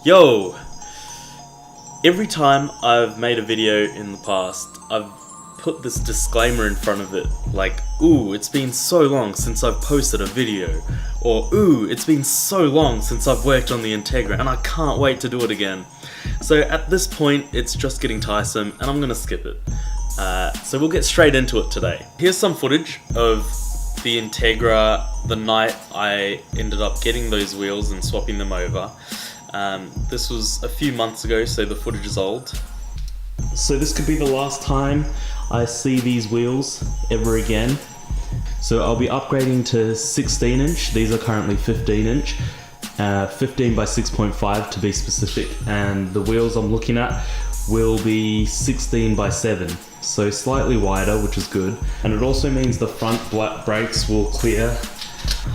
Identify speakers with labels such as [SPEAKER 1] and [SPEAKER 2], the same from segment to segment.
[SPEAKER 1] Yo! Every time I've made a video in the past, I've put this disclaimer in front of it, like, ooh, it's been so long since I've posted a video, or ooh, it's been so long since I've worked on the Integra and I can't wait to do it again. So at this point, it's just getting tiresome and I'm gonna skip it. So we'll get straight into it today. Here's some footage of the Integra the night I ended up getting those wheels and swapping them over. This was a few months ago, so the footage is old. So this could be the last time I see these wheels ever again. So I'll be upgrading to 16 inch. These are currently 15 inch. 15 by 6.5 to be specific. And the wheels I'm looking at will be 16 by 7. So slightly wider, which is good. And it also means the front brakes will clear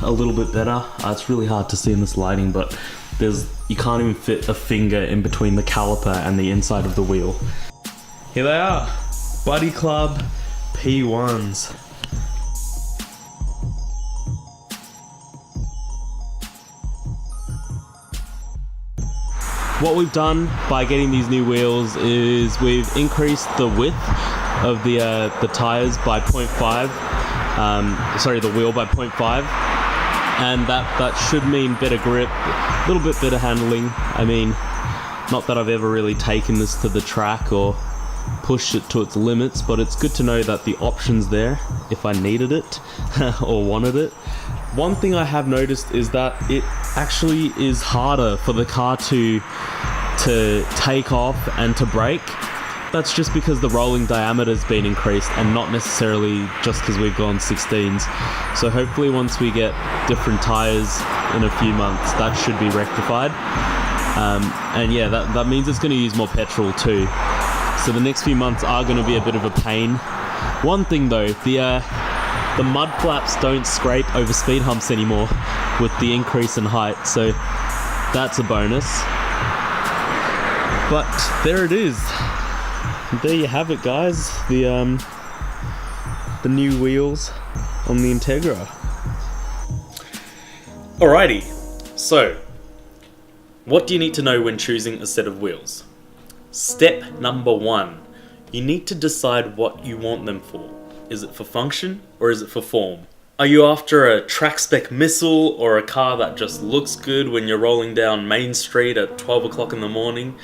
[SPEAKER 1] a little bit better. It's really hard to see in this lighting, but you can't even fit a finger in between the caliper and the inside of the wheel. Here they are, Buddy Club P1s. What we've done by getting these new wheels is we've increased the width of the tires by 0.5. The wheel by 0.5. And that should mean better grip, a little bit better handling. I mean, not that I've ever really taken this to the track or pushed it to its limits, but it's good to know that the option's there if I needed it or wanted it. One thing I have noticed is that it actually is harder for the car to take off and to brake. That's just because the rolling diameter's been increased and not necessarily just because we've gone 16s. So hopefully once we get different tires in a few months, that should be rectified. And yeah, that means it's going to use more petrol too. So the next few months are going to be a bit of a pain. One thing though, the mud flaps don't scrape over speed humps anymore with the increase in height, so that's a bonus. But there it is. There you have it, guys. The new wheels on the Integra. Alrighty, so what do you need to know when choosing a set of wheels? Step number 1, you need to decide what you want them for. Is it for function or is it for form? Are you after a track spec missile or a car that just looks good when you're rolling down Main Street at 12 o'clock in the morning?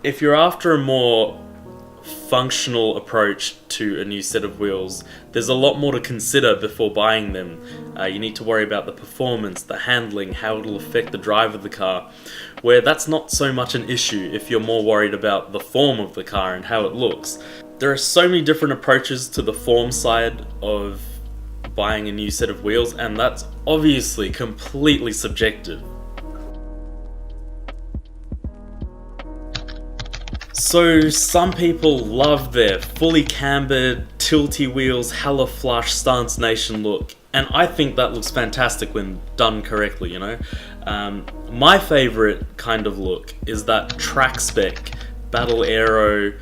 [SPEAKER 1] If you're after a more functional approach to a new set of wheels, there's a lot more to consider before buying them. You need to worry about the performance, the handling, how it'll affect the drive of the car, where that's not so much an issue if you're more worried about the form of the car and how it looks. There are so many different approaches to the form side of buying a new set of wheels, and that's obviously completely subjective. So some people love their fully cambered, tilty wheels, hella flush Stance Nation look, and I think that looks fantastic when done correctly, you know? My favorite kind of look is that track spec, battle aero,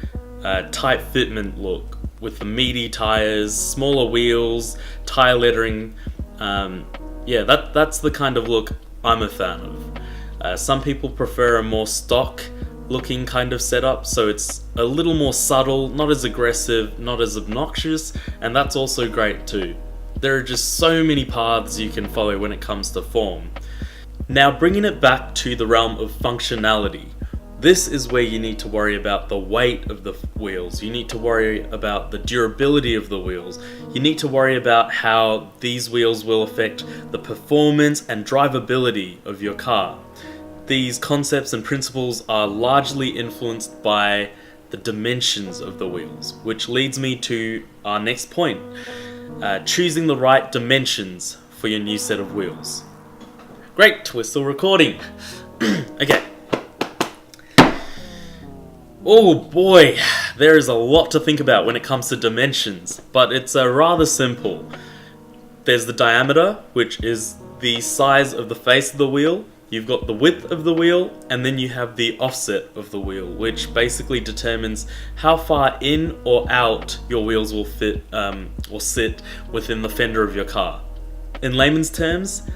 [SPEAKER 1] tight fitment look with the meaty tires, smaller wheels, tire lettering. Yeah, that's the kind of look I'm a fan of. Some people prefer a more stock looking kind of setup, so it's a little more subtle, not as aggressive, not as obnoxious, and that's also great too. There are just so many paths you can follow when it comes to form. Now bringing it back to the realm of functionality, this is where you need to worry about the weight of the wheels, you need to worry about the durability of the wheels, you need to worry about how these wheels will affect the performance and drivability of your car. These concepts and principles are largely influenced by the dimensions of the wheels, which leads me to our next point, choosing the right dimensions for your new set of wheels. Great, we're still recording. Okay. Oh boy, there is a lot to think about when it comes to dimensions, but it's rather simple. There's the diameter, which is the size of the face of the wheel. You've got the width of the wheel, and then you have the offset of the wheel, which basically determines how far in or out your wheels will fit or sit within the fender of your car. In layman's terms,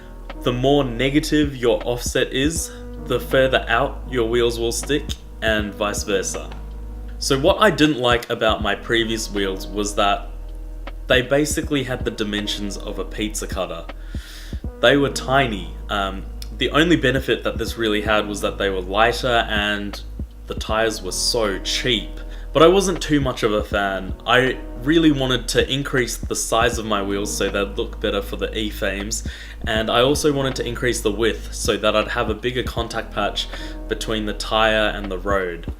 [SPEAKER 1] the more negative your offset is, the further out your wheels will stick, and vice versa. So what I didn't like about my previous wheels was that they basically had the dimensions of a pizza cutter. They were tiny. The only benefit that this really had was that they were lighter and the tires were so cheap. But I wasn't too much of a fan. I really wanted to increase the size of my wheels so they'd look better for the E-Fames, and I also wanted to increase the width so that I'd have a bigger contact patch between the tire and the road.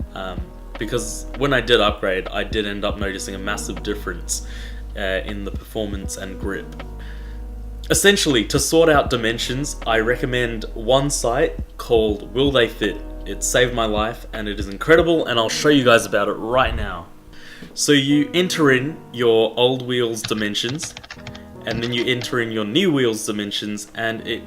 [SPEAKER 1] Because when I did upgrade, I did end up noticing a massive difference in the performance and grip. Essentially, to sort out dimensions, I recommend one site called Will They Fit. It saved my life and it is incredible, and I'll show you guys about it right now. So you enter in your old wheels dimensions, and then you enter in your new wheels dimensions, and it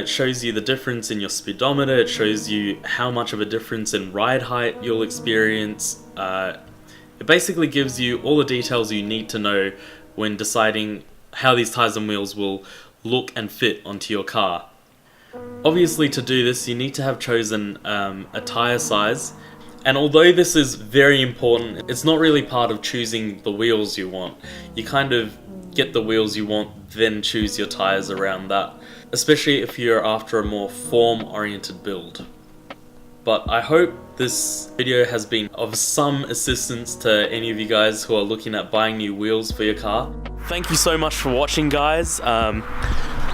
[SPEAKER 1] shows you the difference in your speedometer. It shows you how much of a difference in ride height you'll experience. It basically gives you all the details you need to know when deciding how these tires and wheels will look and fit onto your car. Obviously, to do this, you need to have chosen a tire size, and although this is very important, it's not really part of choosing the wheels you want. You kind of get the wheels you want, then choose your tires around that, especially if you're after a more form-oriented build. But I hope this video has been of some assistance to any of you guys who are looking at buying new wheels for your car. Thank you so much for watching, guys.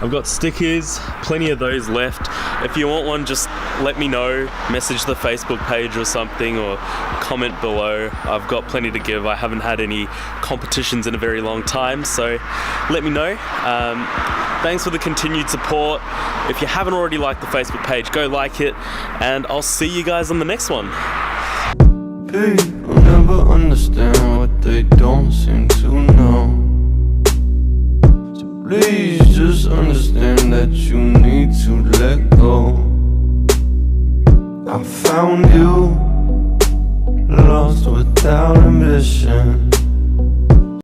[SPEAKER 1] I've got stickers, plenty of those left. If you want one, just let me know, message the Facebook page or something, or comment below. I've got plenty to give. I haven't had any competitions in a very long time, so let me know. Thanks for the continued support. If you haven't already liked the Facebook page, go like it, and I'll see you guys on the next one.
[SPEAKER 2] People never understand what they don't seem to know. Please just understand that you need to let go. I found you, lost without ambition.